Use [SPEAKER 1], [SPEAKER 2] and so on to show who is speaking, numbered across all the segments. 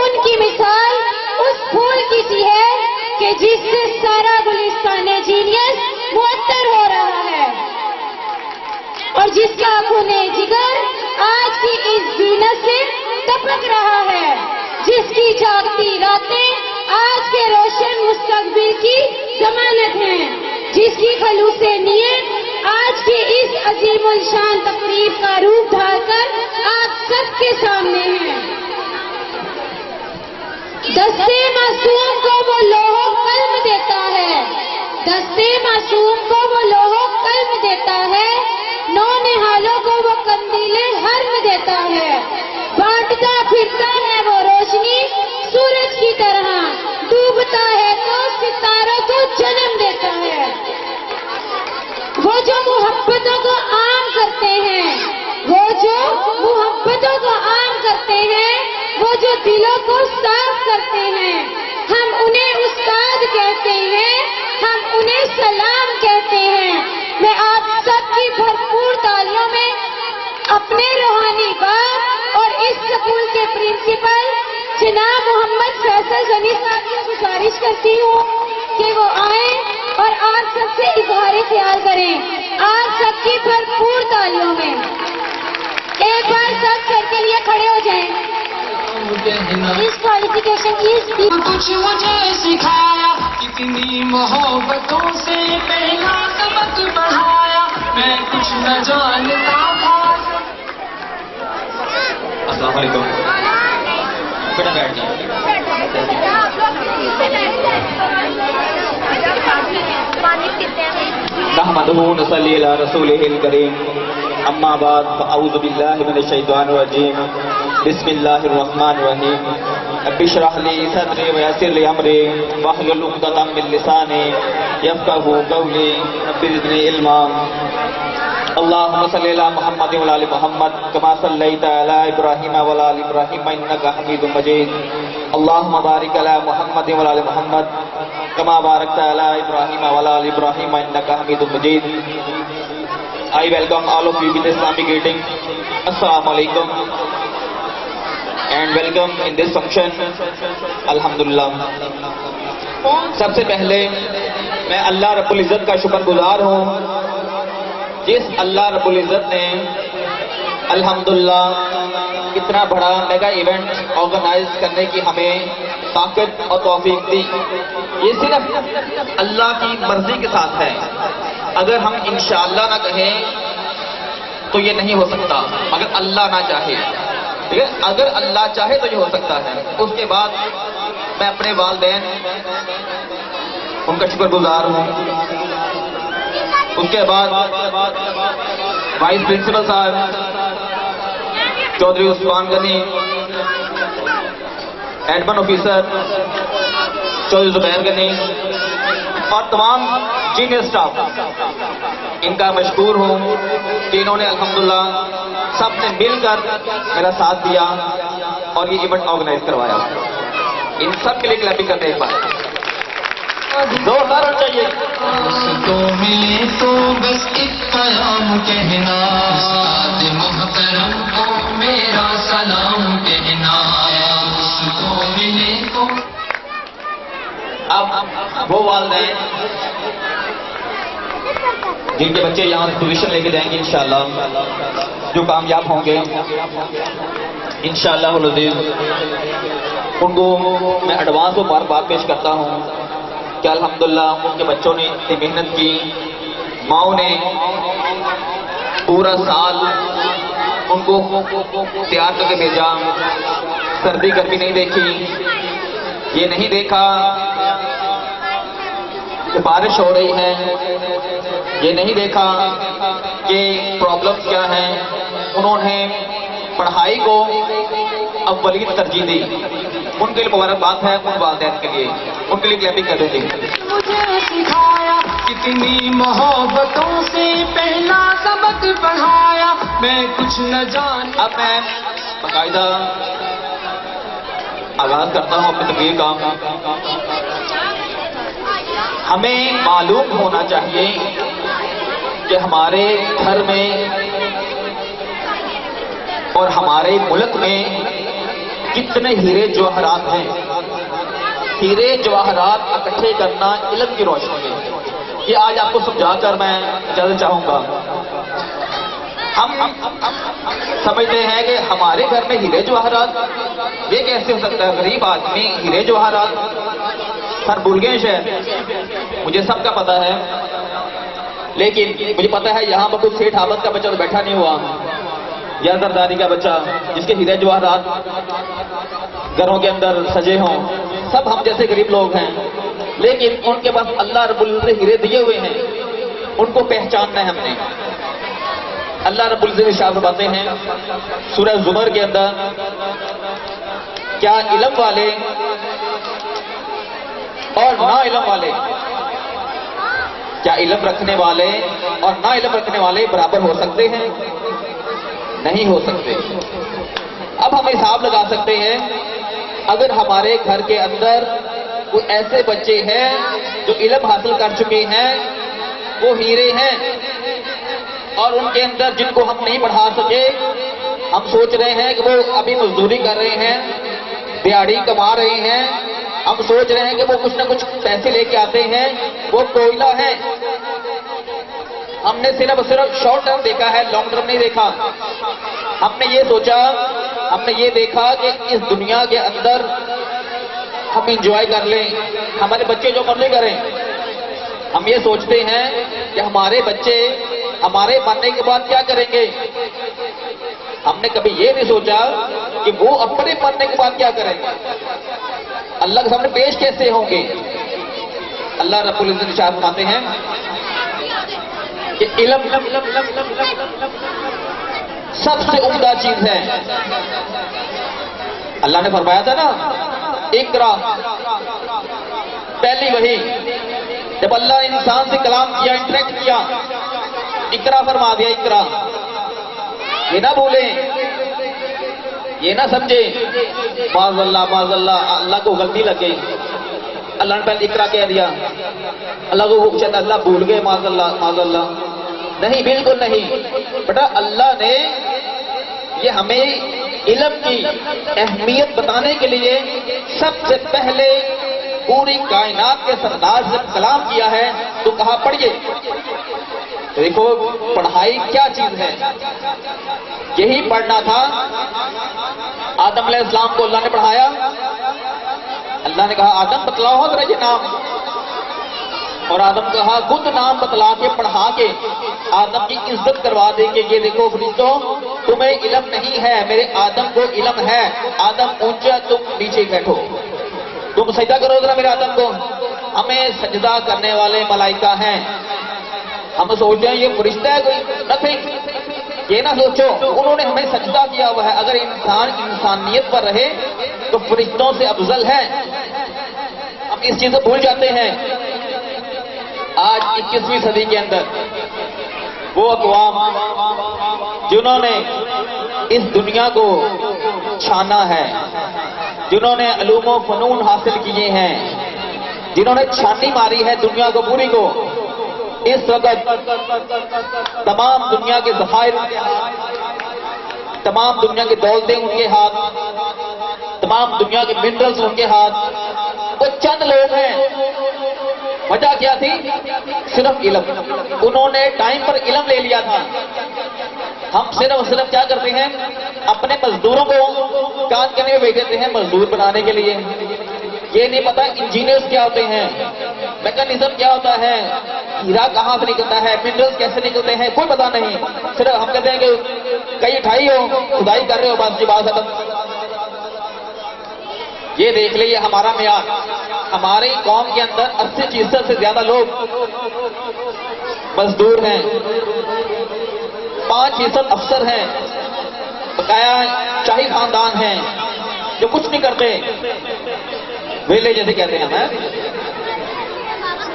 [SPEAKER 1] ان کی مثال اس پھول کی سی ہے کہ جس سے سارا گلستان جینیس معطر ہو رہا ہے، اور جس کا خون جگر آج کی اس زینت سے دپک رہا ہے، جس کی جاگتی راتیں آج کے روشن مستقبل کی ضمانت ہیں، جس کی خلوص نیت آج کی اس عظیم الشان تقریب کا روپ ڈھال کر آپ سب کے سامنے ہے۔ دستے معصوم کو وہ لوح قلم دیتا ہے، دستے معصوم کو وہ لوح قلم دیتا ہے، نو نہالوں کو وہ قندیل حرم دیتا ہے، بانٹتا پھرتا ہے وہ روشنی سورج کی طرح، ڈوبتا ہے تو ستاروں کو جنم دیتا ہے۔ وہ جو محبتوں کو عام کرتے ہیں، وہ جو محبتوں کو عام کرتے ہیں، وہ جو دلوں کو صاف کرتے ہیں، ہم انہیں استاد کہتے ہیں، ہم انہیں سلام کہتے ہیں۔ میں آپ سب کی بھرپور تالیوں میں اپنے روحانی باپ اور اس اسکول کے پرنسپل جناب محمد فیصل غنی صاحب کی گزارش کرتی ہوں کہ وہ آئیں اور آپ سب سے اظہار خیال کریں۔ آپ سب کی بھرپور تالیوں میں ایک بار سب سر کے لیے کھڑے ہو جائیں۔ اس کوالیفیکیشن کی
[SPEAKER 2] کچھ مجھے سکھایا، کتنی محبتوں سے پہلا سبق پڑھایا، میں کچھ نہ جانتا تھا۔
[SPEAKER 3] السلام علیکم، بیٹا بیٹھ نحمدہ ونصلی علی رسولہ الکریم، اما بعد فاعوذ باللہ من الشیطان الرجیم، بسم اللہ الرحمن الرحیم، رب اشرح لی صدری ویسر لی امری واحلل عقدۃ من لسانی یفقہوا قولی، رب زدنی علما۔ اللہم صلی علی محمد وعلی آل محمد کما صلیت علی ابراہیم وعلی آل ابراہیم انک حمید مجید، اللہم بارک علی محمد وعلی آل محمد کما بارکت علی ابراہیم وعلی آل ابراہیم انک حمید مجید۔ I welcome all of you with Islamic greeting. Assalamu alaikum and welcome in this function. Alhamdulillah. سب سے پہلے میں اللہ رب العزت کا شکر گزار ہوں، جس اللہ رب العزت نے الحمدللہ اتنا بڑا میگا ایونٹ آرگنائز کرنے کی ہمیں طاقت اور توفیق دی۔ یہ صرف اللہ کی مرضی کے ساتھ ہے، اگر ہم انشاءاللہ نہ کہیں تو یہ نہیں ہو سکتا، مگر اللہ نہ چاہے، ٹھیک ہے؟ اگر اللہ چاہے تو یہ ہو سکتا ہے۔ اس کے بعد میں اپنے والدین ان کا شکر گزار ہوں، اس کے بعد وائس پرنسپل صاحب چودھری عثمان غنی، ایڈمن آفیسر چودھری زبیر غنی اور تمام سینئر اسٹاف، ان کا مشکور ہوں کہ انہوں نے الحمدللہ سب نے مل کر میرا ساتھ دیا اور یہ ایونٹ آرگنائز کروایا۔ ان سب کے لیے کلیپنگ کرتے ہیں ایک بار، زوردار ہونا چاہیے۔
[SPEAKER 2] تو ملے تو بس ایک پیام کہنا، استاد محترم کو میرا سلام کہنا، تو ملے تو۔
[SPEAKER 3] اب وہ والدین جن کے بچے یہاں سے پوزیشن لے کے جائیں گے انشاءاللہ، جو کامیاب ہوں گے انشاءاللہ العزیز، ان کو میں ایڈوانس مبارکباد پیش کرتا ہوں کہ الحمدللہ ان کے بچوں نے اتنی محنت کی، ماؤں نے پورا سال ان کو تیار کر کے بھیجا، سردی گرمی نہیں دیکھی، یہ نہیں دیکھا کہ بارش ہو رہی ہے، یہ نہیں دیکھا کہ پرابلم کیا ہیں، انہوں نے پڑھائی کو اولین ترجیح دی۔ ان کے لیے مبارکباد ہے، ان والدین کے لیے، ان کے لیے کلیپنگ کر دیتے ہیں۔
[SPEAKER 2] مجھے سکھایا، کتنی محبتوں سے پہلا سبق پڑھایا، میں کچھ نہ جان۔
[SPEAKER 3] اب میں باقاعدہ آغاز کرتا ہوں اپنی تقریر کا۔ ہمیں معلوم ہونا چاہیے کہ ہمارے گھر میں اور ہمارے ملک میں جتنے ہیرے جواہرات ہیں، ہیرے جواہرات اکٹھے کرنا علم کی روشنی میں، یہ آج آپ کو سمجھا کر میں اجازت چاہوں گا۔ ہم سمجھتے ہیں کہ ہمارے گھر میں ہیرے جواہرات، یہ کیسے ہو سکتا ہے؟ غریب آدمی ہیرے جواہرات، سر بھول گئے شاید، مجھے سب کا پتا ہے، لیکن مجھے پتا ہے یہاں پر کوئی سیٹھ آباد کا بچہ تو بیٹھا نہیں ہوا، یا زرداری کا بچہ جس کے ہیرے جواہرات گھروں کے اندر سجے ہوں۔ سب ہم جیسے غریب لوگ ہیں، لیکن ان کے پاس اللہ رب العزت نے ہیرے دیے ہوئے ہیں، ان کو پہچاننا ہے ہم نے۔ اللہ رب العزت ارشاد فرماتے ہیں سورہ زمر کے اندر، کیا علم والے اور نا علم والے، کیا علم رکھنے والے اور نا علم رکھنے والے برابر ہو سکتے ہیں؟ نہیں ہو سکتے۔ اب ہم حساب لگا سکتے ہیں، اگر ہمارے گھر کے اندر کوئی ایسے بچے ہیں جو علم حاصل کر چکے ہیں، وہ ہیرے ہیں، اور ان کے اندر جن کو ہم نہیں پڑھا سکے، ہم سوچ رہے ہیں کہ وہ ابھی مزدوری کر رہے ہیں، دیہڑی کما رہے ہیں، ہم سوچ رہے ہیں کہ وہ کچھ نہ کچھ پیسے لے کے آتے ہیں، وہ کوئلہ ہے۔ ہم نے صرف شارٹ ٹرم دیکھا ہے، لانگ ٹرم نہیں دیکھا۔ ہم نے یہ سوچا، ہم نے یہ دیکھا کہ اس دنیا کے اندر ہم انجوائے کر لیں، ہمارے بچے جو مرضی کریں۔ ہم یہ سوچتے ہیں کہ ہمارے بچے ہمارے مرنے کے بعد کیا کریں گے۔ ہم نے کبھی یہ نہیں سوچا کہ وہ اپنے مرنے کے بعد کیا کریں گے، اللہ کے سامنے پیش کیسے ہوں گے۔ اللہ رب العزت ارشاد فرماتے ہیں کہ علم سب سے عمدہ چیز ہے۔ اللہ نے فرمایا تھا نا، اقرا، پہلی وحی جب اللہ نے انسان سے کلام کیا، انٹریکٹ کیا، اقرا فرما دیا، اقرا۔ یہ نہ بھولیں، یہ نہ سمجھیں معاذ اللہ اللہ کو غلطی لگ گئی، اللہ نے پہلے اقرا کہہ دیا، اللہ کو شاید اللہ بھول گئے، معاذ اللہ۔ نہیں، بالکل نہیں بیٹا، اللہ نے یہ ہمیں علم کی اہمیت بتانے کے لیے سب سے پہلے پوری کائنات کے سردار سے کلام کیا ہے، تو کہا پڑھیے۔ دیکھو پڑھائی کیا چیز ہے، یہی پڑھنا تھا۔ آدم علیہ السلام کو اللہ نے پڑھایا، اللہ نے کہا آدم بتلاؤ ذرا یہ نام، اور آدم کہا خود نام بتلا کے پڑھا کے آدم کی عزت کروا دیں گے۔ یہ دیکھو فرشتوں، تمہیں علم نہیں ہے، میرے آدم کو علم ہے، آدم اونچا تم نیچے بیٹھو، تم سجدہ کرو ذرا میرے آدم کو۔ ہمیں سجدہ کرنے والے ملائکہ ہیں، ہم سوچتے ہیں یہ فرشتہ ہے کوئی، نتھنگ، یہ نہ سوچو، انہوں نے ہمیں سجدہ کیا ہوا ہے۔ اگر انسان انسانیت پر رہے تو فرشتوں سے افضل ہے، ہم اس چیز کو بھول جاتے ہیں۔ آج 21ویں صدی کے اندر وہ اقوام جنہوں نے اس دنیا کو چھانا ہے، جنہوں نے علوم و فنون حاصل کیے ہیں، جنہوں نے چھانی ماری ہے دنیا کو پوری کو، اس وقت تمام دنیا کے ذخائر، تمام دنیا کی دولتیں ان کے ہاتھ، تمام دنیا کے منرلز ان کے ہاتھ، وہ چند لوگ ہیں۔ وجہ کیا تھی؟ صرف علم، انہوں نے ٹائم پر علم لے لیا تھا۔ ہم صرف کیا کرتے ہیں، اپنے مزدوروں کو کام کرنے میں بھیج دیتے ہیں مزدور بنانے کے لیے، یہ نہیں پتا انجینئرز کیا ہوتے ہیں، میکانزم کیا ہوتا ہے، ہیرا کہاں سے نکلتا ہے، منرلز کیسے نکلتے ہیں، کوئی پتا نہیں۔ صرف ہم کہتے ہیں کہ کئی اٹھائی ہو، کھدائی کر رہے ہو، بس جی بات ختم۔ یہ دیکھ لیے ہمارا معیار، ہماری قوم کے اندر 80% سے زیادہ لوگ مزدور ہیں، 5% افسر ہیں، بقایا شاہی خاندان ہیں جو کچھ نہیں کرتے، ویلے جیسے کہتے ہیں ہمیں۔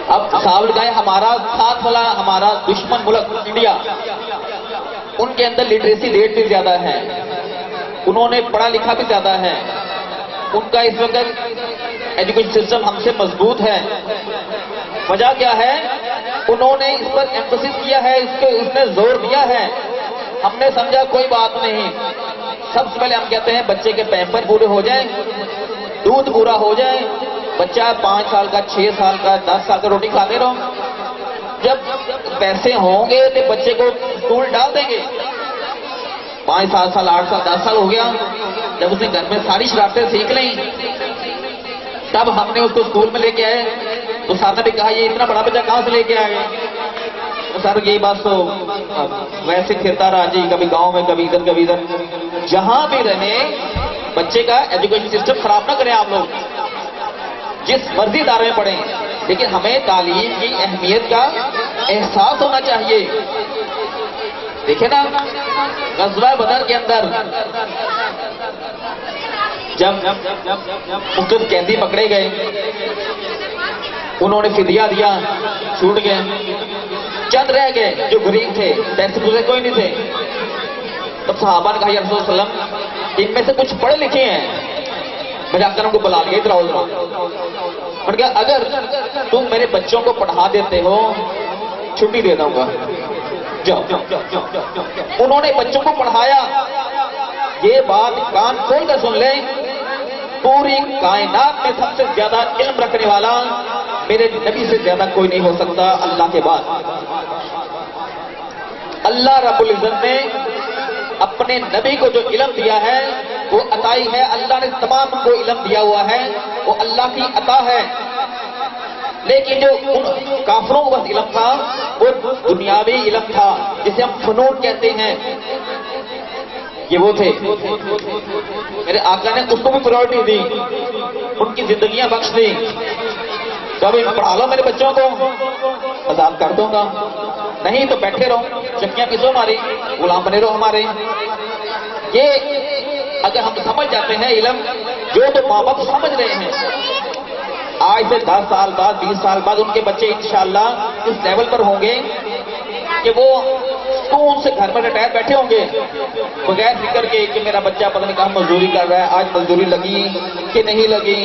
[SPEAKER 3] اب حساب لگائے ہمارا ساتھ والا ہمارا دشمن ملک انڈیا، ان کے اندر لٹریسی ریٹ بھی زیادہ ہے، انہوں نے پڑھا لکھا بھی زیادہ ہے، ان کا اس وقت ایجوکیشن سسٹم ہم سے مضبوط ہے۔ وجہ کیا ہے؟ انہوں نے اس پر ایمفسس کیا ہے، اس نے زور دیا ہے، ہم نے سمجھا کوئی بات نہیں، سب سے پہلے ہم کہتے ہیں بچے کے پیمپر پورے ہو جائیں، دودھ پورا ہو جائے، بچہ 5 سال کا، 6 سال کا، 10 سال کا روٹی کھاتے رہو. جب پیسے ہوں گے تو بچے کو اسکول ڈال دیں گے. 5 7 سال، 8 سال، 10 سال ہو گیا، جب اس نے گھر میں ساری شرارتیں سیکھ لیں، تب ہم نے اس کو اسکول میں لے کے آئے تو سر نے بھی کہا یہ اتنا بڑا بچہ کہاں سے لے کے آئے؟ سر یہی بات تو ویسے پھرتا رہا جی، کبھی گاؤں میں، کبھی ادھر کبھی ادھر. جہاں بھی رہے بچے کا ایجوکیشن سسٹم خراب نہ کریں آپ لوگ، جس مرضی ادارے میں پڑھیں، لیکن ہمیں تعلیم کی اہمیت کا احساس ہونا چاہیے. دیکھیں نا غزوہ بدر کے اندر جب مختلف قیدی پکڑے گئے، انہوں نے فدیہ دیا، چھوٹ گئے، چند رہ گئے جو غریب تھے، پیسے پوسے کوئی نہیں تھے. تب صحابہ نے کہا یا رسول اللہ علیہ وسلم ان میں سے کچھ پڑھے لکھے ہیں. میں جا کر ان کو بلا لیا، ادھر آؤ ادھر. میں نے کہا اگر تم میرے بچوں کو پڑھا دیتے ہو چھٹی دے دوں گا، جاؤ. انہوں نے بچوں کو پڑھایا. یہ بات کان کھول کر سن لیں، پوری کائنات میں سب سے زیادہ علم رکھنے والا میرے نبی سے زیادہ کوئی نہیں ہو سکتا اللہ کے بعد. اللہ رب العزت نے اپنے نبی کو جو علم دیا ہے وہ عطائی ہے. اللہ نے تمام کو علم دیا ہوا ہے، وہ اللہ کی عطا ہے. لیکن جو ان کافروں کو بس علم تھا وہ دنیاوی علم تھا، جسے ہم فنون کہتے ہیں. یہ وہ تھے، میرے آقا نے اس کو بھی پرائورٹی دی، ان کی زندگیاں بخش دی. تو ابھی پڑھا لو میرے بچوں کو، آزاد کر دوں گا، نہیں تو بیٹھے رہو، چکیاں پیسو ہماری، غلام بنے رہو ہمارے. یہ اگر ہم سمجھ جاتے ہیں علم، جو تو ماں باپ سمجھ رہے ہیں، آج سے 10 سال بعد، 20 سال بعد ان کے بچے انشاءاللہ اس لیول پر ہوں گے کہ وہ سکون سے گھر میں ریٹائر بیٹھے ہوں گے بغیر فکر کے کہ میرا بچہ پتہ نہیں کہاں مزدوری کر رہا ہے، آج مزدوری لگی کہ نہیں لگی،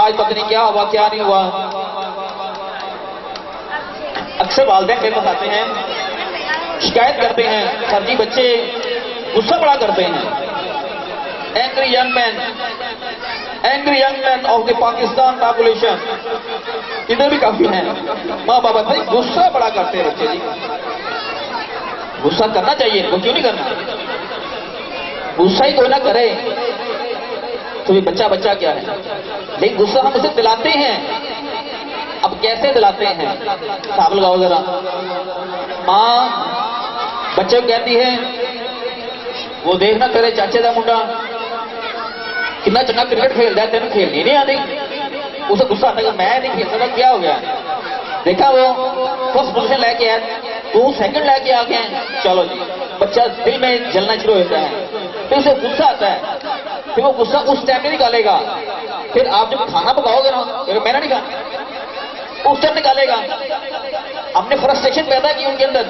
[SPEAKER 3] آج پتہ نہیں کیا ہوا کیا نہیں ہوا. اکثر والدین میرے پاس آتے ہیں، شکایت کرتے ہیں سر جی بچے غصہ بڑا کرتے ہیں. Angry young man of the Pakistan population, ادھر بھی کافی ہیں ماں باپ بھائی غصہ بڑا کرتے ہیں بچے. جی غصہ کرنا چاہیے، وہ کیوں نہیں کرنا؟ غصہ ہی کوئی نہ کرے تو یہ بچہ بچہ کیا ہے. لیکن غصہ ہم اسے دلاتے ہیں. اب کیسے دلاتے ہیں؟ صاحب لگاؤ ذرا. ماں بچے کو کہتی ہے وہ دیکھنا تیرے چاچے کا منڈا کتنا چنگا کرکٹ کھیلتا ہے، تینوں کھیلنی نہیں آتی. اسے غصہ آتا ہے میں نہیں کھیل سکتا، کیا ہو گیا؟ دیکھا وہ فرسٹ پوزیشن لے کے آیا، تو سیکنڈ لے کے آ گیا. چلو جی بچہ دل میں جلنا شروع ہوتا ہے، پھر اسے غصہ آتا ہے، پھر وہ غصہ اس ٹائم میں نکالے گا. پھر آپ جب کھانا پکاؤ گے نا، میں نے نہیں کھانا، اس ٹائم نکالے گا. ہم نے فرسٹریشن پیدا کی ان کے اندر.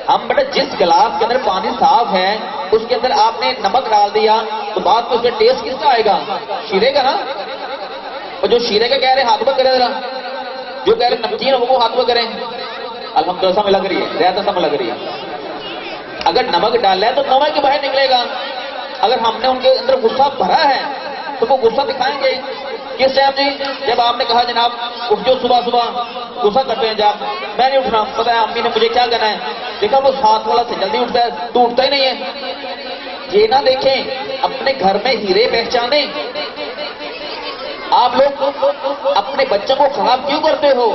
[SPEAKER 3] ہم بیٹا جس گلاس کے اندر پانی صاف ہے اس کے اندر آپ نے نمک ڈال دیا تو بعد میں اس کا ٹیسٹ کس کا آئے گا؟ شیرے کا نا. اور جو شیرے کا کہہ رہے ہاتھ میں کرے ذرا، جو کہہ رہے نمکین وہ ہاتھ میں کریں. الحمدللہ سمجھ لگ رہی ہے، زیادہ سمجھ لگ رہی ہے. اگر نمک ڈالا ہے تو نمک کے باہر نکلے گا. اگر ہم نے ان کے اندر غصہ بھرا ہے تو وہ غصہ دکھائیں گے کس ٹائم؟ جی جب آپ نے کہا جناب اٹھ جو صبح صبح غصہ کرتے ہیں جب میں نہیں اٹھنا، پتا ہے امی نے مجھے کیا کرنا ہے. دیکھا وہ ساتھ والا سے جلدی اٹھتا ہے، تو اٹھتا ہی نہیں ہے. یہ نہ دیکھیں اپنے گھر میں ہیرے پہچانے. آپ لوگ اپنے بچوں کو خراب کیوں کرتے ہو؟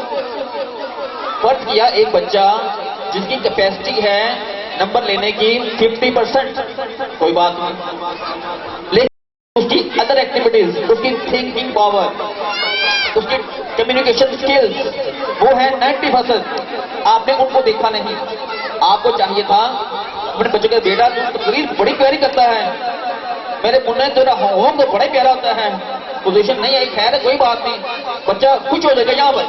[SPEAKER 3] فرض کیا ایک بچہ جس کی کیپیسٹی ہے نمبر لینے کی 50%، کوئی بات نہیں، لیکن اس کی ادر ایکٹیویٹیز، اس کی تھنکنگ پاور، اس کی کمیونیکیشن سکلز وہ ہے 90%. آپ نے ان کو دیکھا نہیں. آپ کو چاہیے تھا اپنے بچے کا بیٹا تقریر بڑی پیاری کرتا ہے، میرے منہ تیرا ہوم تو بڑا پیارا ہوتا ہے، پوزیشن نہیں آئی، خیر ہے کوئی بات نہیں، بچہ خوش ہو جائے گا. یہاں پر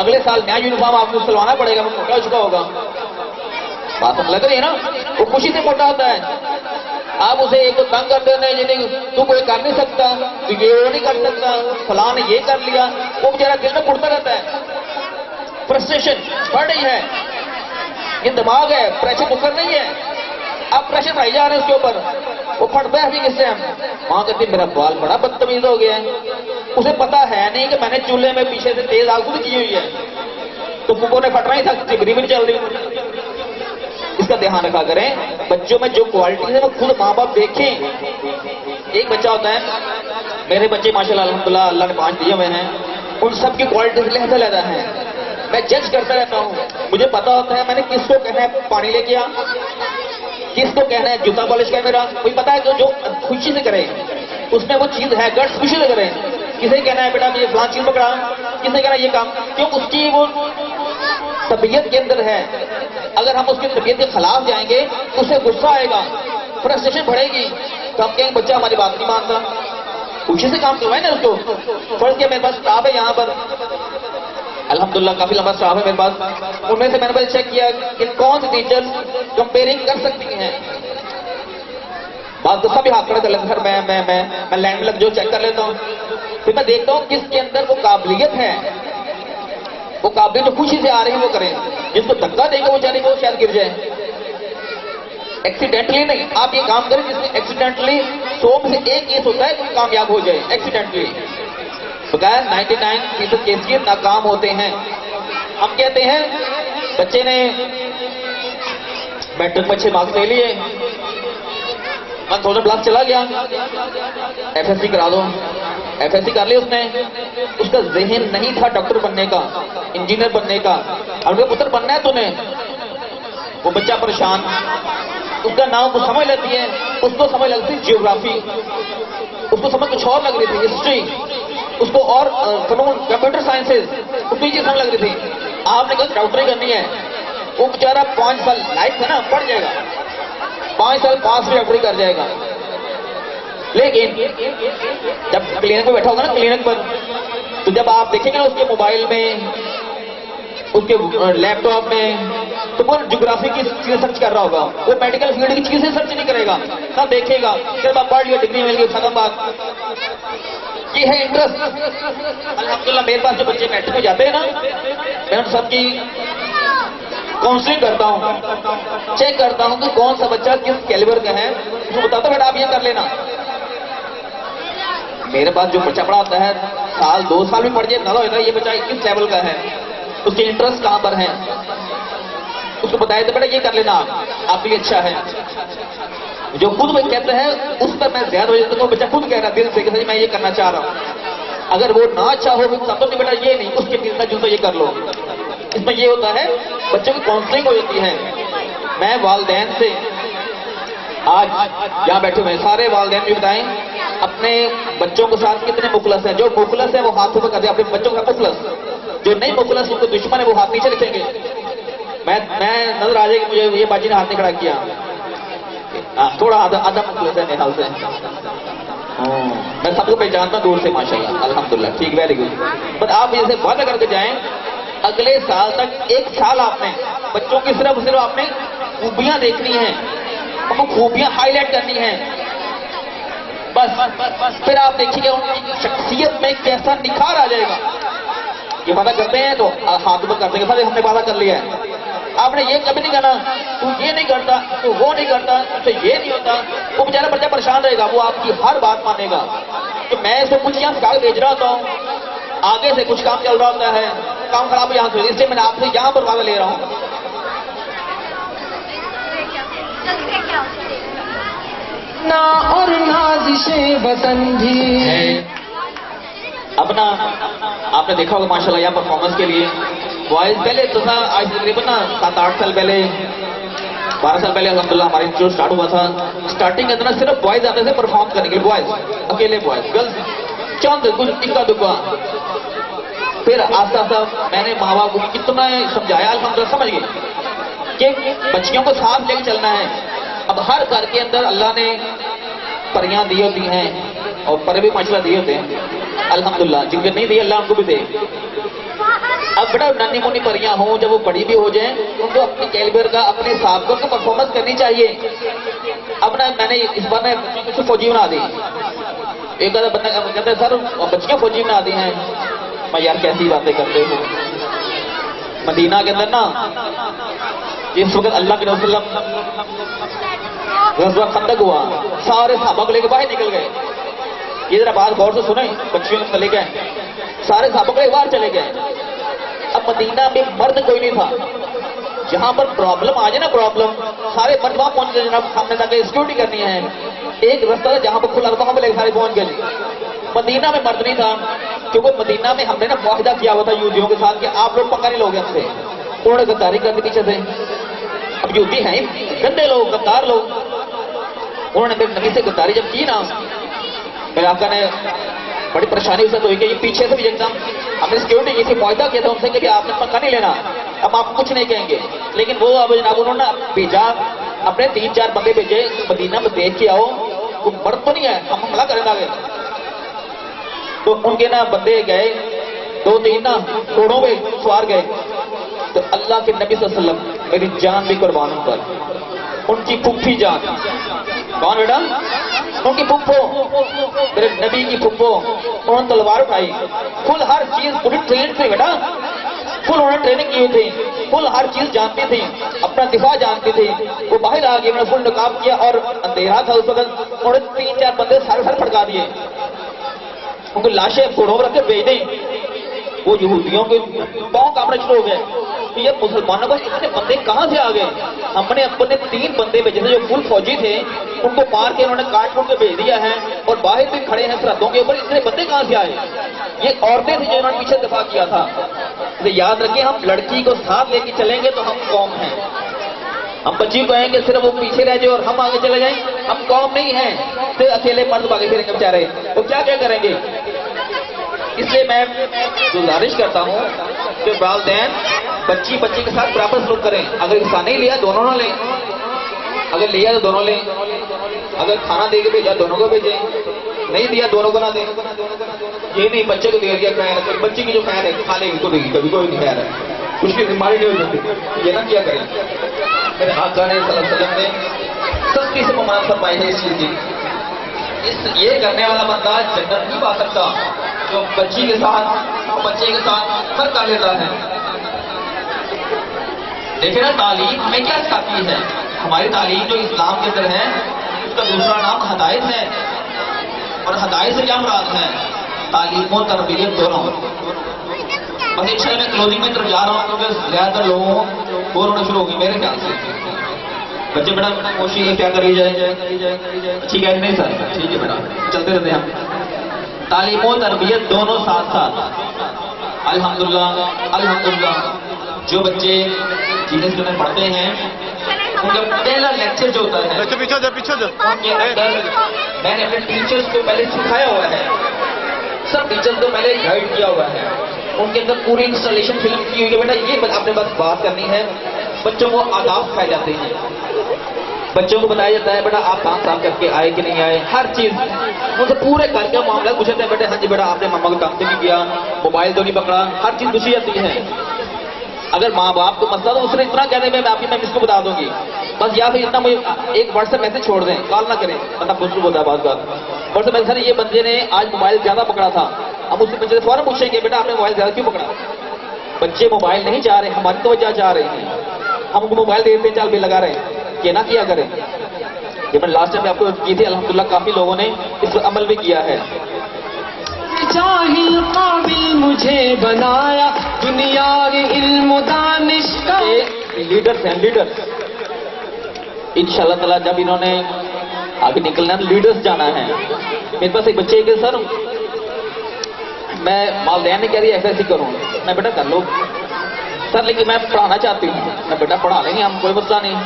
[SPEAKER 3] اگلے سال نیا یونیفارم آپ کو سلوانا پڑے گا، وہ موٹا ہو چکا ہوگا. بات لگ رہی ہے نا؟ وہ خوشی سے موٹا ہوتا ہے. آپ اسے ایک تو تنگ کر دیتے ہیں، یعنی تو کوئی کر نہیں سکتا، تو یہ وہ نہیں کر سکتا، فلاں نے یہ کر لیا، وہ بیچارہ دل میں پڑتا رہتا ہے. فرسٹریشن بڑھ رہی ہے، یہ دماغ ہے، پریشر کوکر نہیں ہے. اب پریشر بڑھائی جا رہے ہیں اس کے اوپر، وہ پھٹتا ہے بھی کس ٹائم. ماں کہتی میرا بال بڑا بدتمیز ہو گیا ہے. اسے پتا ہے نہیں کہ میں نے چولہے میں پیچھے سے تیز آگ خود کی ہوئی ہے، تو پھپھو نے پھٹنا ہی تھا، چگری بھی نہیں چل رہی. اس کا دھیان رکھا کریں، بچوں میں جو کوالٹی ہے وہ خود ماں باپ دیکھیں. ایک بچہ ہوتا ہے، میرے بچے ماشاءاللہ الحمدللہ اللہ نے 5 دیے ہوئے ہیں، ان سب کی کوالٹی علیحدہ ہے. میں جج کرتا رہتا ہوں، مجھے پتا ہوتا ہے میں نے کس کو کہنا ہے پانی لے کے آ، کس کو کہنا ہے جوتا پالش کر میرا. کوئی پتا ہے کہ جو خوشی سے کرے اس میں وہ چیز ہے، گٹس خوشی سے کرے. کسے کہنا ہے بیٹا یہ فلاں چیز پکڑا، کسے کہنا ہے یہ کام، کیوں اس کی وہ طبیعت کے اندر ہے. اگر ہم اس کی طبیعت کے خلاف جائیں گے تو اسے غصہ آئے گا، فرسٹریشن بڑھے گی، تو ہم کہیں بچہ ہماری بات نہیں مانتا. خوشی سے کام کروائے نا اس کو. فرض کیا میرے پاس اسٹاف ہے یہاں پر الحمدللہ کافی لمبا اسٹاف ہے میرے پاس، ان میں سے میں نے چیک کیا کہ کون سے ٹیچر کمپیئرنگ کر سکتی ہیں. بات تو سب ہاتھ کھڑے کر لیتے سر میں لینڈ لگ جو چیک کر لیتا ہوں. پھر میں دیکھتا ہوں کس کے اندر وہ قابلیت ہے، وہ قابلیت جو خوشی سے آ رہی ہے وہ کریں. جس کو دھکا دے گا وہ جانے کو شاید گر جائے. ایکسیڈنٹلی نہیں، آپ یہ کام کریں جس میں ایکسیڈنٹلی 100 میں سے 1 کیس ہوتا ہے کوئی کامیاب ہو جائے ایکسیڈنٹلی. بغیر 99% کیس کے ناکام ہوتے ہیں. ہم کہتے ہیں بچے نے میٹرک میں 6 مارکس لے لیے، میں تھوڑا کلاس چلا گیا، ایف ایس سی کرا دو. ایف ایس سی کر لی اس نے، اس کا ذہن نہیں تھا ڈاکٹر بننے کا، انجینئر بننے کا. اور وہ پتر بننا ہے تو نے، وہ بچہ پریشان. اس کا نام کو سمجھ لیتی ہے، اس کو سمجھ لگتی جیوگرافی، اس کو سمجھ کچھ اور لگ رہی تھی ہسٹری، اس کو اور فنون کمپیوٹر سائنسز، اس کو یہ چیز سمجھ لگ رہی تھی. آپ نے کہا ڈاکٹری کرنی ہے، وہ بیچارہ 5 سال لائف ہے نا پڑھ جائے گا، 5 سال پاس بھی ڈاکٹری کر جائے گا. لیکن جب کلینک پہ بیٹھا ہوگا نا کلینک پر، تو جب آپ دیکھیں گے نا اس کے موبائل میں، اس کے لیپ ٹاپ میں، تو وہ جغرافی کی چیزیں سرچ کر رہا ہوگا. وہ میڈیکل فیلڈ کی چیزیں سرچ نہیں کرے گا، نہ دیکھے گا. جب آپ پڑھ لیا ڈگری مل گئی ختم بات. یہ ہے انٹرسٹ. الحمدللہ میرے پاس جو بچے میٹرک میں جاتے ہیں نا، میں ان سب کی کاؤنسلنگ کرتا ہوں، چیک کرتا ہوں کہ کون سا بچہ کس کیلیبر کا ہے. اس کو بتاتا ہوں بیٹا آپ یہ کر لینا. میرے پاس جو بچہ پڑھا ہوتا ہے 1-2 سال بھی پڑھ جائے نہ ہوتا ہے یہ بچہ کس لیول کا ہے، اس کے انٹرسٹ کہاں پر ہیں، اس کو بتایا تو بیٹا یہ کر لینا آپ کے لیے اچھا ہے. جو خود وہ کہتا ہے اس پر میں زیادہ ہو جاتا ہوں. بچہ خود کہہ رہا دل سے کہ میں یہ کرنا چاہ رہا ہوں. اگر وہ نہ اچھا ہو تو بیٹا یہ نہیں، اس کے ملتا جلتا یہ کر لو. اس میں یہ ہوتا ہے بچوں کی کاؤنسلنگ ہو جاتی ہے. میں والدین سے آج یہاں بیٹھے ہوئے سارے والدین بھی بتائیں اپنے بچوں کے ساتھ کتنے مخلص ہیں. جو مخلص ہے وہ ہاتھ اوپر کر دیں اپنے بچوں کا مخلص. جو نہیں مخلص ان کو دشمن ہے وہ ہاتھ نیچے رکھیں گے. میں نظر آ جائے کہ مجھے یہ باجی نے ہاتھ نہیں کھڑا کیا، تھوڑا آدھا مخلص ہے میرے خیال سے. میں سب کو پہچانتا دور سے ماشاءاللہ الحمدللہ. ٹھیک ویری گڈ. بٹ آپ اسے وعدہ کر کے جائیں اگلے سال تک 1 سال آپ نے بچوں کی صرف آپ نے خوبیاں دیکھنی ہیں، ہم کو خوبیاں ہائی لائٹ کرنی ہیں. بس پھر آپ دیکھیے گا ان کی شخصیت میں کیسا نکھار آ جائے گا. یہ وعدہ کرتے ہیں تو ہاتھ اوپر کر دیں گے سر ہم نے وعدہ کر لیا ہے. آپ نے یہ کبھی نہیں کہنا تو یہ نہیں کرتا تو وہ نہیں کرتا تو یہ نہیں ہوتا. وہ بیچارہ بچہ پریشان رہے گا، وہ آپ کی ہر بات مانے گا. تو میں اس کو کچھ یہاں کاغذ بھیج رہا ہوتا ہوں، آگے سے کچھ کام چل رہا ہوتا ہے، کام خراب یہاں سے، اس لیے میں نے آپ سے یہاں پر وعدہ لے رہا ہوں.
[SPEAKER 2] نا اور نازش وطن بھی
[SPEAKER 3] اپنا آپ نے دیکھا ہوگا ماشاءاللہ یہاں پرفارمنس کے لیے بوائز پہلے تو تھا، آج تقریباً 7-8 سال پہلے 12 سال پہلے الحمدللہ ہمارا انسٹیٹیوٹ اسٹارٹ ہوا تھا. اسٹارٹنگ کے اندر صرف بوائز آتے تھے پرفارم کرنے کے لیے، بوائز اکیلے، بوائز گرلز چند کچھ اکا دکا. پھر آہستہ آہستہ میں نے ماں باپ کو کتنا سمجھایا الحمدللہ سمجھ گئے کہ بچیوں کو ساتھ لے کے چلنا ہے. اب ہر گھر کے اندر اللہ نے پریاں دی ہوتی ہیں اور پرے بھی ماشاءاللہ دیے ہوتے ہیں الحمدللہ. جن کو نہیں دی اللہ ان کو بھی دے. اب بڑا ننھی منی پریاں ہوں جب وہ بڑی بھی ہو جائیں ان کو اپنے کیلیبر کا اپنے حساب کا پرفارمنس کرنی چاہیے. اب میں نے اس بار میں کچھ فوجی بنا دی. ایک آدھا بندہ کہتا ہے سر بچیاں فوجی بنا دی ہیں. میں یار کیسی باتیں کرتے ہو. مدینہ کے اندر نا اس وقت اللہ کے رسول غزوہ خندق ہوا، سارے صحابہ کو لے کے باہر نکل گئے. یہ ذرا بات غور سے سنیں، بچیوں کو لے گئے، سارے صحابہ کو لے کے باہر چلے گئے. اب مدینہ میں مرد کوئی نہیں تھا. جہاں پر پرابلم آ جائے نا، پرابلم سارے مرد وہاں پہنچ گئے جناب، ہم نے جا کے سیکورٹی کرنی ہے. ایک رستہ تھا جہاں پر کھلا وہاں پہ لے کے سارے پہنچ گئے. مدینہ میں مرد نہیں تھا، کیونکہ مدینہ میں ہم نے نا معاہدہ کیا ہوا تھا یہودیوں کے ساتھ کہ آپ لوگ پکا نہیں لوگے ہم سے. انہوں نے غداری کر دی پیچھے سے. اب یہودی ہیں گندے لوگ، غدار لوگ. انہوں نے میرے نبی سے غداری جب کی نا، میرے آقا نے بڑی پریشانی اس سے ہوئی کہ یہ پیچھے سے بھی ایک دم ہم نے سیکورٹی کی تھی، معاہدہ کیا تھا ان سے کہ آپ نے پکا نہیں لینا، اب آپ کچھ نہیں کہیں گے. لیکن وہ اب جناب انہوں نے بھیجا اپنے 3-4 بندے بھیجے مدینہ میں دیکھ کے آؤ کوئی مرد تو نہیں ہے، ہم حملہ کریں گے. تو ان کے نا بندے گئے 2-3 نا گھوڑوں پہ سوار گئے. تو اللہ کے نبی صلی اللہ علیہ وسلم میری جان بھی قربان ان پر، ان کی پھپھی جان. کون بیٹا؟ ان کی پھپھو، میرے نبی کی پھپھو. انہوں نے تلوار اٹھائی، فل ہر چیز پوری ٹرین تھی بیٹا، فل انہوں نے ٹریننگ کی تھی، فل ہر چیز جانتی تھی، اپنا دفاع جانتی تھی. وہ باہر آ گئی، انہوں نے فل نقاب کیا اور اندھیرا تھا اس وقت. انہوں نے 3-4 بندے سر پھڑکا دیے، ان کو لاشیں گھوڑوں پر رکھ کے بھیج دیں. وہ یہودیوں کے پاؤں کانپنے شروع ہو گئے کہ یہ مسلمانوں کو اتنے بندے کہاں سے آ گئے. ہم نے اپنے 3 بندے بھیجے تھے جو فل فوجی تھے، ان کو مار کے انہوں نے کاٹ کے بھیج دیا ہے، اور باہر بھی کھڑے ہیں سرحدوں کے اوپر. اتنے بندے کہاں سے آئے؟ یہ عورتیں تھیں جو انہوں نے پیچھے دفاع کیا تھا. تو یاد رکھیں، ہم لڑکی کو ساتھ لے کے چلیں گے تو ہم قوم ہیں. ہم بچی کو کہیں گے صرف وہ پیچھے رہ جائے اور ہم آگے چلے جائیں، ہم قوم نہیں ہیں. پھر اکیلے مرد باغے پھریں گے بیچارے، تو کیا کریں گے. اس لیے میں گزارش کرتا ہوں کہ والدین بچی کے ساتھ برابر سلوک کریں. اگر حصہ نہیں لیا دونوں نہ لیں، اگر لیا تو دونوں لیں. اگر کھانا دے کے بھیجا دونوں کو بھیجیں، نہیں دیا دونوں کو نہ دیں. یہ نہیں بچے کو دے دیا خیر ہے، بچی کی جو خیر ہے کھا لے گی تو دے گی، کبھی کوئی نہیں خیر ہے، کچھ کی بیماری نہیں ہو سکتی. یہ نہ کیا کریں. میرے آقا نے صلی اللہ علیہ وسلم نے سختی سے ممانعت فرمائی ہے اس چیز کی. یہ کرنے والا بندہ جنت نہیں پا سکتا جو بچے کے ساتھ فرق کر لیتا ہے. دیکھیں نا، تعلیم ہمیں کیا سکھاتی ہے. ہماری تعلیم جو اسلام کے اندر ہے اس کا دوسرا نام ہدایت ہے. اور ہدایت سے کیا مراد ہے؟ تعلیم و تربیت دونوں. بس اچھا میں کلوزنگ میں طرف جا رہا ہوں کیونکہ زیادہ تر لوگوں بور ہونا شروع ہوگی میرے خیال سے. بچے بیٹا کوشش کیا کری جائے، ٹھیک ہے نہیں سر، ٹھیک ہے بیٹا چلتے رہتے ہیں. تعلیم و تربیت دونوں ساتھ ساتھ. الحمدللہ جو بچے جنہیں اسکول میں پڑھتے ہیں ان کا پہلا لیکچر جو ہوتا ہے ان کے اندر میں نے اپنے ٹیچرز کو پہلے سکھایا ہوا ہے، سب ٹیچرز کو پہلے گائیڈ کیا ہوا ہے. ان کے اندر پوری انسٹالیشن فلم کی ہوئی ہے. بیٹا یہ آپ نے بس بات کرنی ہے. بچوں کو آداب سکھائے جاتے ہیں، بچوں کو بتایا جاتا ہے بیٹا آپ کام صاف کر کے آئے کہ نہیں آئے، ہر چیز ان سے پورے گھر کے معاملات پوچھتے ہیں. بیٹے ہاں جی بیٹا آپ نے ماما کو کام تو نہیں کیا، موبائل تو نہیں پکڑا، ہر چیز پوچھی جاتی ہے. اگر ماں باپ کو مسئلہ تو اس نے اتنا کہہ دیں میں آپ کی میں اس کو بتا دوں گی بس، یا پھر اتنا مجھے ایک واٹس ایپ میسج چھوڑ دیں، کال نہ کریں. بندہ پوچھ ہوتا ہے بعض بات واٹس ایپ میسج، سر یہ بندے نے آج موبائل زیادہ پکڑا تھا. ہم اس بچے سے فوراً پوچھیں گے بیٹا آپ نے موبائل زیادہ کیوں پکڑا. بچے موبائل نہیں چاہ رہے، ہماری توجہ چاہ رہی ہیں. ہم ان کو موبائل دے دیتے ہیں، چل بھی لگا رہے ہیں کہ نہ کیا کریں. یہ میں لاسٹ ٹائم آپ کو کی تھی، الحمدللہ کافی لوگوں نے اس پر عمل بھی کیا ہے.
[SPEAKER 2] جاہل قابل مجھے بنایا دنیا کے علم و دانش کا.
[SPEAKER 3] لیڈرز ہیں لیڈرز، انشاءاللہ تعالیٰ جب انہوں نے آگے نکلنا ہے لیڈرز جانا ہے. میرے پاس ایک بچے کے سر میں والدین نے کہہ رہی ایسا ایسی کروں، میں بیٹا کر لو سر لیکن میں پڑھانا چاہتی ہوں. میں بیٹا پڑھا لیں گے ہم، کوئی مسئلہ نہیں.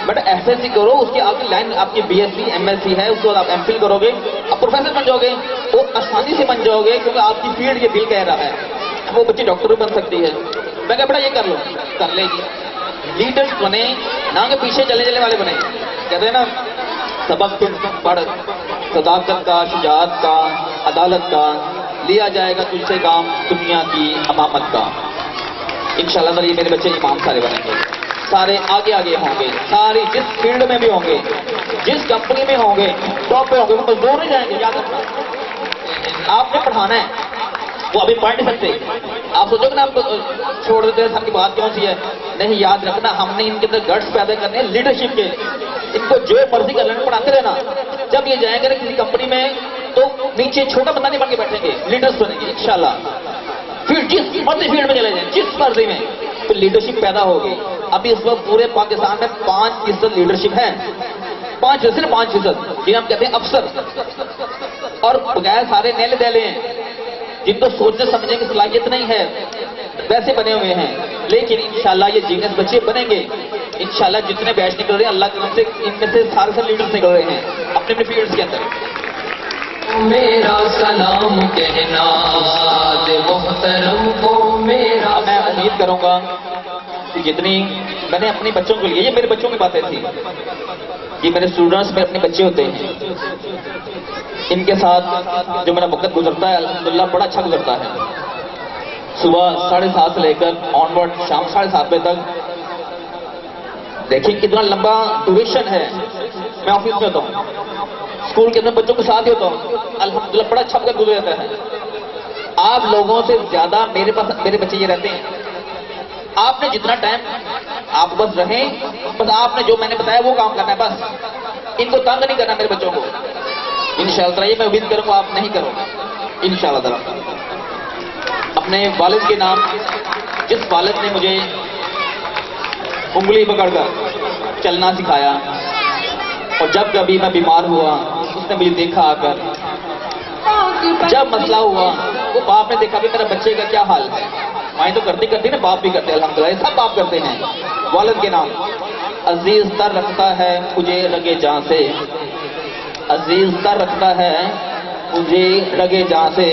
[SPEAKER 3] بیٹا ایسا ایسی کرو، اس کی آگے لائن آپ کی BSc MSc ہے، اس کو آپ MPhil کرو گے، آپ پروفیسر بن جاؤ گے، وہ آسانی سے بن جاؤ گے کیونکہ آپ کی فیلڈ یہ دل کہہ رہا ہے. وہ بچی ڈاکٹر بھی بن سکتی ہے. میں کہا بیٹا یہ کر لو، کر لے گی. لیڈرز بنے نہ کہ پیچھے چلنے والے بنے. کہتے ہیں نا سبق پڑھ، صداقت کا، شجاعت کا، عدالت کا، لیا جائے گا تجھ سے کام دنیا کی امامت کا. انشاءاللہ یہ میرے بچے امام سارے بنیں گے، سارے آگے ہوں گے، سارے جس فیلڈ میں بھی ہوں گے، جس کمپنی میں ہوں گے ٹاپ پہ ہوں گے. وہ مزدور نہیں جائیں گے. یاد رکھنا آپ نے پڑھانا ہے، وہ ابھی پڑھ نہیں سکتے. آپ سوچو کہ نا آپ چھوڑ دیتے ہیں, سر کی بات کون سی ہے. نہیں, یاد رکھنا ہم نے ان کے اندر گٹس پیدا کرنے ہیں لیڈرشپ کے. ان کو جو مرضی کر لینا, پڑھاتے رہنا. جب یہ جائیں گے کسی کمپنی میں تو نیچے چھوٹا بندہ نہیں بن کے بیٹھیں گے, لیڈرس بنیں گے انشاءاللہ. پھر جس مرضی فیلڈ میں چلے جائیں, جس مرضی میں, تو لیڈرشپ پیدا ہوگی. ابھی اس وقت پورے پاکستان میں 5% لیڈرشپ ہے. 5%, صرف 5%, جنہیں ہم کہتے ہیں افسر, اور بغیر سارے نیلے دیلے ہیں جن کو سوچنے سمجھنے کی صلاحیت نہیں ہے, ویسے بنے ہوئے ہیں. لیکن انشاءاللہ یہ جینیس بچے بنیں گے انشاءاللہ. جتنے بیچ نکل رہے ہیں اللہ کے نام سے, ان میں سے سارے لیڈرز نکل رہے ہیں اپنے اپنے فیلڈز کے اندر.
[SPEAKER 2] میرا سلام کہنا دے محترم کو میرا.
[SPEAKER 3] میں امید کروں گا کہ جتنی میں نے اپنے بچوں کے لیے, یہ میرے بچوں کی باتیں تھی, یہ میرے اسٹوڈنٹس میں اپنے بچے ہوتے ہیں, ان کے ساتھ جو میرا وقت گزرتا ہے الحمدللہ بڑا اچھا گزرتا ہے. صبح 7:30 سے لے کر آنورڈ شام 7:30 بجے تک. دیکھیں کتنا لمبا ڈیوریشن ہے. میں آفس میں ہوتا ہوں, اسکول کے اندر بچوں کے ساتھ ہی ہوتا ہوں, الحمدللہ بڑا اچھا وقت گزر جاتا ہے. آپ لوگوں سے زیادہ میرے پاس میرے بچے یہ رہتے ہیں. آپ نے جتنا ٹائم آپ بس رہیں, بس آپ نے جو میں نے بتایا وہ کام کرنا ہے, بس ان کو تنگ نہیں کرنا میرے بچوں کو. انشاءاللہ تعالیٰ, یہ میں امید کروں گا آپ نہیں کرو گے انشاءاللہ تعالیٰ. اپنے والد کے نام, جس والد نے مجھے انگلی پکڑ کر چلنا سکھایا, اور جب کبھی میں بیمار ہوا اس نے مجھے دیکھا آ کر, جب مسئلہ ہوا وہ باپ نے دیکھا کہ میرا بچے کا کیا حال ہے. مائیں تو کرتی نا, باپ بھی کرتے الحمدللہ, یہ سب باپ کرتے ہیں. والد کے نام, عزیز تر رکھتا ہے مجھے رگے جاں سے, عزیز تر رکھتا ہے مجھے رگے جاں سے.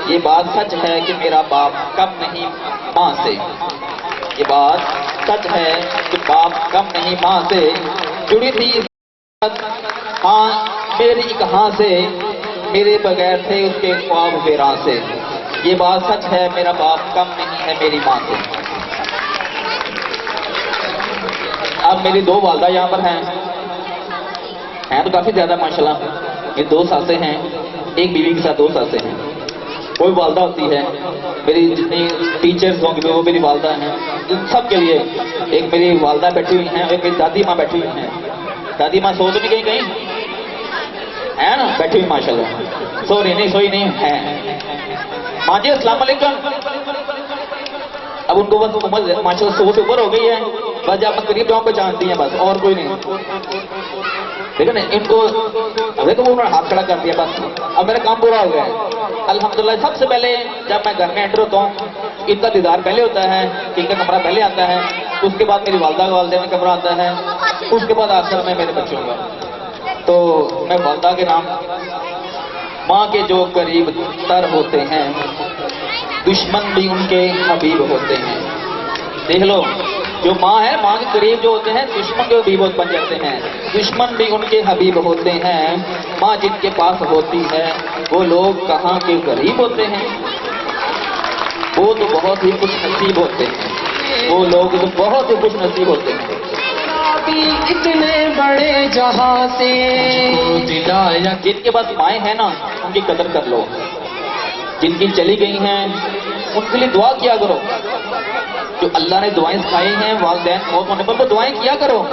[SPEAKER 3] یہ بات سچ ہے کہ میرا باپ کم نہیں ماں سے, یہ بات سچ ہے کہ باپ کم نہیں ماں سے. جڑی تھی ہاں میری ایک ہاں سے, میرے بغیر تھے اس کے خواب ویراں سے. یہ بات سچ ہے میرا باپ کم نہیں ہے میری ماں سے. اب میری 2 والدہ یہاں پر ہیں تو کافی زیادہ ماشاءاللہ. یہ 2 ساسیں ہیں, ایک بیوی کے ساتھ 2 ساسیں ہیں. کوئی والدہ ہوتی ہے, میری جتنی ٹیچرز ہوں گے وہ میری والدہ ہیں. ان سب کے لیے ایک میری والدہ بیٹھی ہوئی ہیں, ایک میری دادی ماں بیٹھی ہوئی ہیں. دادی ماں سو تو نہیں کہیں ہے نا, بیٹھی ہوئی ماشاءاللہ, سو رہی نہیں, سوئی نہیں ہے. ماں جی السلام علیکم. اب ان کو بس عمر ماشاءاللہ 100 سے اوپر ہو گئی ہے, بس جب قریب جاؤں پہچانتی ہیں بس, اور کوئی نہیں. ٹھیک ہے نا, ان کو دیکھو وہ انہوں نے ہاتھ کھڑا کر دیا بس, اب میرا کام پورا ہو گیا ہے الحمدللہ. سب سے پہلے جب میں گھر میں انٹر ہوتا ہوں ان کا دیدار پہلے ہوتا ہے, ان کا کمرہ پہلے آتا ہے, اس کے بعد میری والدہ کا والدین کا کمرہ آتا ہے, اس کے بعد آخر میں میرے بچوں کا. تو میں والدہ کے نام, ماں کے جو قریب تر ہوتے ہیں دشمن بھی ان کے حبیب ہوتے ہیں. دیکھ لو, جو ماں ہے ماں کے قریب جو ہوتے ہیں دشمن کے حبیب بن جاتے ہیں. دشمن بھی ان کے حبیب ہوتے ہیں. ماں جن کے پاس ہوتی ہے وہ لوگ کہاں کے قریب ہوتے ہیں, وہ تو بہت ہی خوش نصیب ہوتے ہیں. وہ لوگ تو بہت ہی خوش نصیب ہوتے ہیں.
[SPEAKER 2] اتنے بڑے جہاں سے دلایا.
[SPEAKER 3] جن کے پاس مائیں ہیں نا ان کی قدر کر لو, جن کی چلی گئی ہیں ان کے لیے دعا کیا کرو. جو اللہ نے دعائیں سکھائی ہیں والدین فوت ہونے پر وہ دعائیں کیا کرو,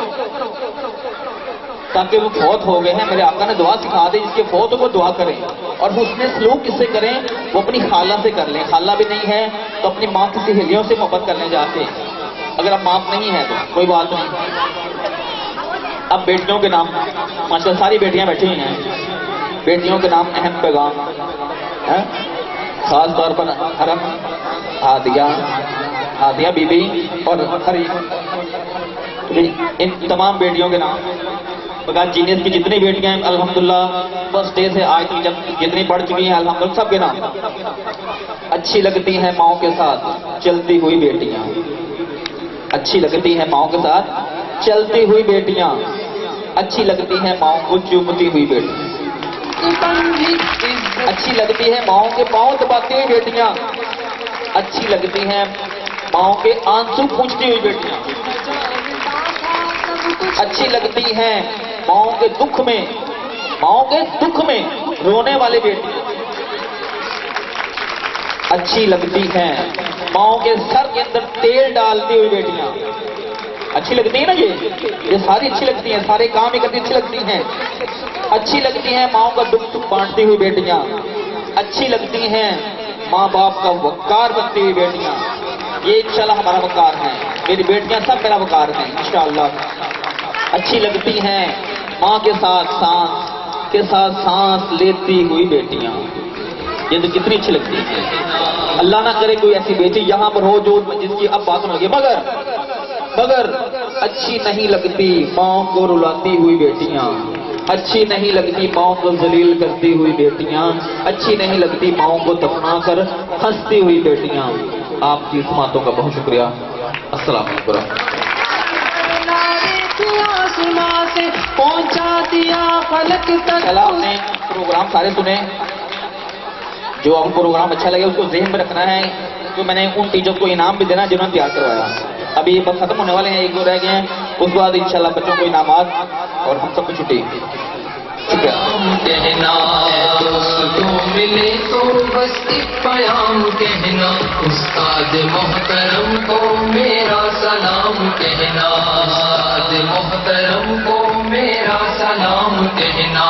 [SPEAKER 3] تاکہ وہ فوت ہو گئے ہیں. میرے آقا نے دعا سکھا دی, جس کے فوت ہو وہ دعا کریں. اور حسن سلوک کس سے کریں, وہ اپنی خالہ سے کر لیں. خالہ بھی نہیں ہے تو اپنی ماں کی سہیلیوں سے محبت کرنے جا کے, اگر اب ماں نہیں ہے تو کوئی بات نہیں. اب بیٹیوں کے نام, ماشاءاللہ ساری بیٹیاں بیٹھی ہوئی ہیں. بیٹیوں کے نام اہم پیغام ہے, خاص طور پر حرم, ہادیہ بی بی اور ہری, ان تمام بیٹیوں کے نام. بغیر جینیس کی جتنی بیٹیاں ہیں الحمدللہ فرسٹ ڈے سے آج تک جتنی پڑھ چکی ہیں الحمدللہ سب کے نام. اچھی لگتی ہیں ماؤں کے ساتھ چلتی ہوئی بیٹیاں, اچھی لگتی ہیں ماؤں کے ساتھ چلتی ہوئی بیٹیاں, اچھی لگتی ہیں ماؤں کو چومتی ہوئی بیٹیاں, اچھی لگتی ہے ماؤں کے پاؤں دباتی ہوئی بیٹیاں, اچھی لگتی ہیں ماؤں کے آنسو پوچھتی ہوئی بیٹیاں, اچھی لگتی ہیں ماؤں کے دکھ میں رونے والی بیٹیاں, اچھی لگتی ہیں ماؤں کے سر کے اندر تیل ڈالتی ہوئی بیٹیاں. اچھی لگتی ہیں نا یہ ساری اچھی لگتی ہیں, سارے کام ہی کرتی اچھی لگتی ہیں. اچھی لگتی ہیں ماؤں کا دکھ سکھ بانٹتی ہوئی بیٹیاں. اچھی لگتی ہیں ماں باپ کا وقار بنتی ہوئی بیٹیاں. یہ انشاءاللہ ہمارا وقار ہے, میری بیٹیاں سب میرا وقار ہیں انشاءاللہ. اچھی لگتی ہیں ماں کے ساتھ سانس لیتی ہوئی بیٹیاں. یہ تو کتنی اچھی لگتی ہے. اللہ نہ کرے کوئی ایسی بیٹی یہاں پر ہو جو جس کی اب بات ہوگی, مگر اچھی نہیں لگتی ماں کو رلاتی ہوئی بیٹیاں. اچھی نہیں لگتی ماں کو ذلیل کرتی ہوئی بیٹیاں. اچھی نہیں لگتی ماں کو دفنا کر ہنستی ہوئی بیٹیاں. آپ کی سماعتوں کا بہت شکریہ. السلام علیکم.
[SPEAKER 2] آسمان سے پہنچا دیا فلک تک.
[SPEAKER 3] آپ نے پروگرام سارے سنے, جو آپ کو پروگرام اچھا لگے اس کو ذہن میں رکھنا ہے. تو میں نے ان ٹیچر کو انعام بھی دینا جنہوں نے تیار کروایا. ابھی یہ بس ختم ہونے والے ہیں, ایک دو رہ گئے ہیں, اس کے بعد انشاءاللہ بچوں کو انعامات اور ہم سب کو چھٹی. شکریہ.
[SPEAKER 2] کہنا دوستوں ملے تو بس ایک پیام کہنا, استاد محترم کو میرا سلام کہنا, استاد محترم کو میرا سلام کہنا.